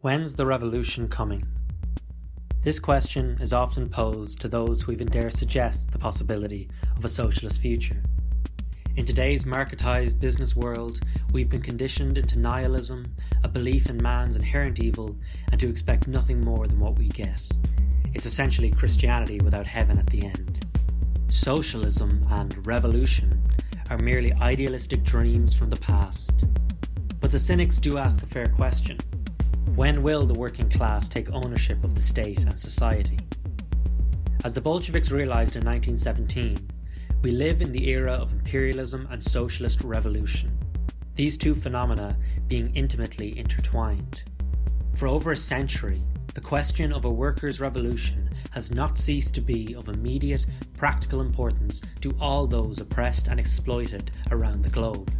When's the revolution coming? This question is often posed to those who even dare suggest the possibility of a socialist future. In today's marketized business world, we've been conditioned into nihilism, a belief in man's inherent evil, and to expect nothing more than what we get. It's essentially Christianity without heaven at the end. Socialism and revolution are merely idealistic dreams from the past. But the cynics do ask a fair question. When will the working class take ownership of the state and society? As the Bolsheviks realized in 1917, we live in the era of imperialism and socialist revolution, these two phenomena being intimately intertwined. For over a century, the question of a workers' revolution has not ceased to be of immediate, practical importance to all those oppressed and exploited around the globe.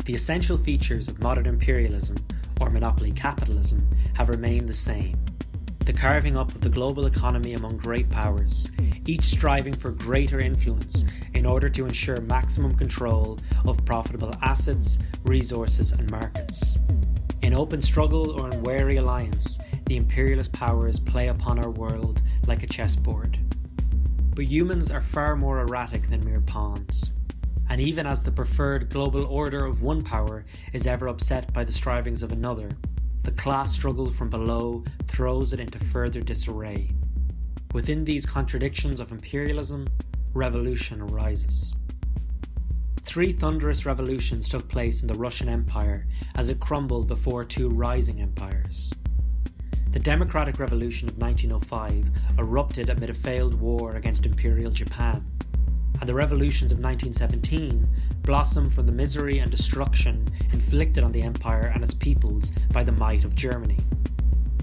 The essential features of modern imperialism or monopoly capitalism have remained the same. The carving up of the global economy among great powers, each striving for greater influence in order to ensure maximum control of profitable assets, resources and markets. In open struggle or in wary alliance, the imperialist powers play upon our world like a chessboard. But humans are far more erratic than mere pawns. And even as the preferred global order of one power is ever upset by the strivings of another, the class struggle from below throws it into further disarray. Within these contradictions of imperialism, revolution arises. 3 thunderous revolutions took place in the Russian Empire as it crumbled before 2 rising empires. The Democratic Revolution of 1905 erupted amid a failed war against Imperial Japan, and the revolutions of 1917 blossomed from the misery and destruction inflicted on the empire and its peoples by the might of Germany.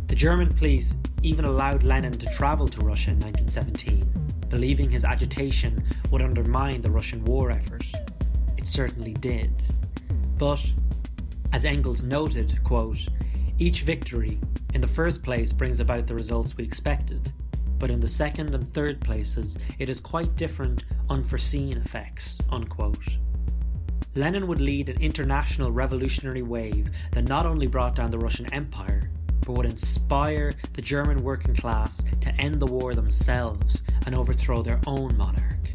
The German police even allowed Lenin to travel to Russia in 1917, believing his agitation would undermine the Russian war effort. It certainly did. But, as Engels noted, quote, "Each victory, in the first place, brings about the results we expected, but in the second and third places, it is quite different, unforeseen effects," unquote. Lenin would lead an international revolutionary wave that not only brought down the Russian Empire, but would inspire the German working class to end the war themselves and overthrow their own monarch.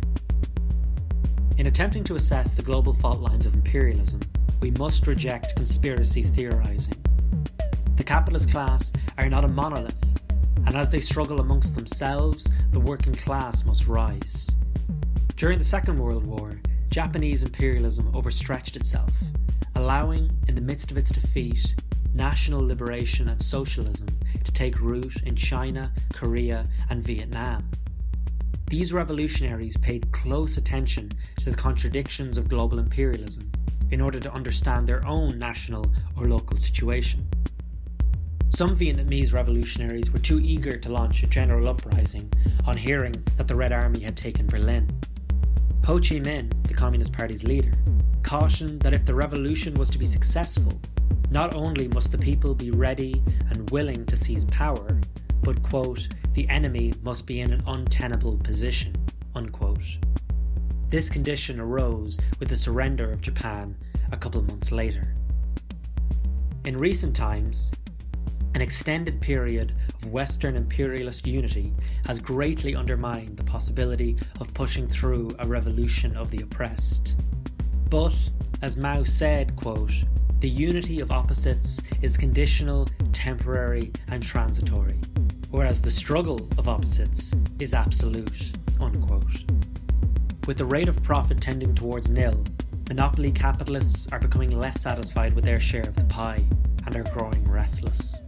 In attempting to assess the global fault lines of imperialism, we must reject conspiracy theorizing. The capitalist class are not a monolith, and as they struggle amongst themselves, the working class must rise. During the Second World War, Japanese imperialism overstretched itself, allowing, in the midst of its defeat, national liberation and socialism to take root in China, Korea, and Vietnam. These revolutionaries paid close attention to the contradictions of global imperialism in order to understand their own national or local situation. Some Vietnamese revolutionaries were too eager to launch a general uprising on hearing that the Red Army had taken Berlin. Ho Chi Minh, the Communist Party's leader, cautioned that if the revolution was to be successful, not only must the people be ready and willing to seize power, but, quote, "the enemy must be in an untenable position," unquote. This condition arose with the surrender of Japan a couple months later. In recent times, an extended period of Western imperialist unity has greatly undermined the possibility of pushing through a revolution of the oppressed. But, as Mao said, quote, "the unity of opposites is conditional, temporary and transitory, whereas the struggle of opposites is absolute," unquote. With the rate of profit tending towards nil, monopoly capitalists are becoming less satisfied with their share of the pie and are growing restless.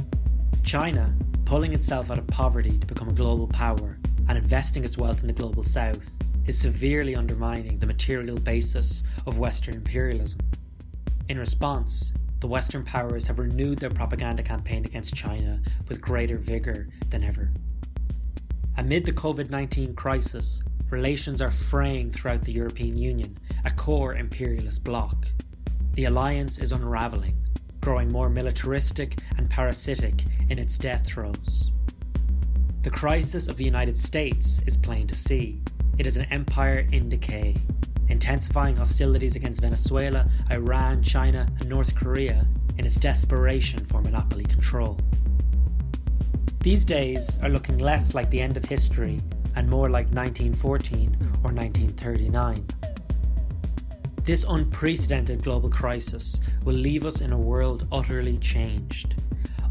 China, pulling itself out of poverty to become a global power and investing its wealth in the global south, is severely undermining the material basis of Western imperialism. In response, the Western powers have renewed their propaganda campaign against China with greater vigour than ever. Amid the COVID-19 crisis, relations are fraying throughout the European Union, a core imperialist bloc. The alliance is unravelling, growing more militaristic and parasitic in its death throes. The crisis of the United States is plain to see. It is an empire in decay, intensifying hostilities against Venezuela, Iran, China and North Korea in its desperation for monopoly control. These days are looking less like the end of history and more like 1914 or 1939. This unprecedented global crisis will leave us in a world utterly changed.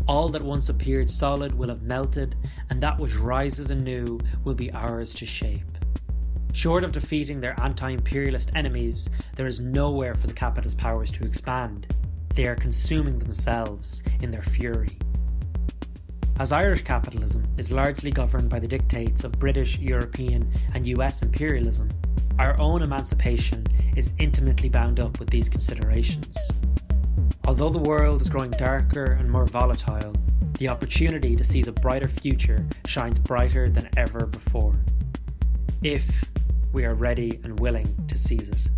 All that once appeared solid will have melted, and that which rises anew will be ours to shape. Short of defeating their anti-imperialist enemies, there is nowhere for the capitalist powers to expand. They are consuming themselves in their fury. As Irish capitalism is largely governed by the dictates of British, European and US imperialism, our own emancipation is intimately bound up with these considerations. Although the world is growing darker and more volatile, the opportunity to seize a brighter future shines brighter than ever before, if we are ready and willing to seize it.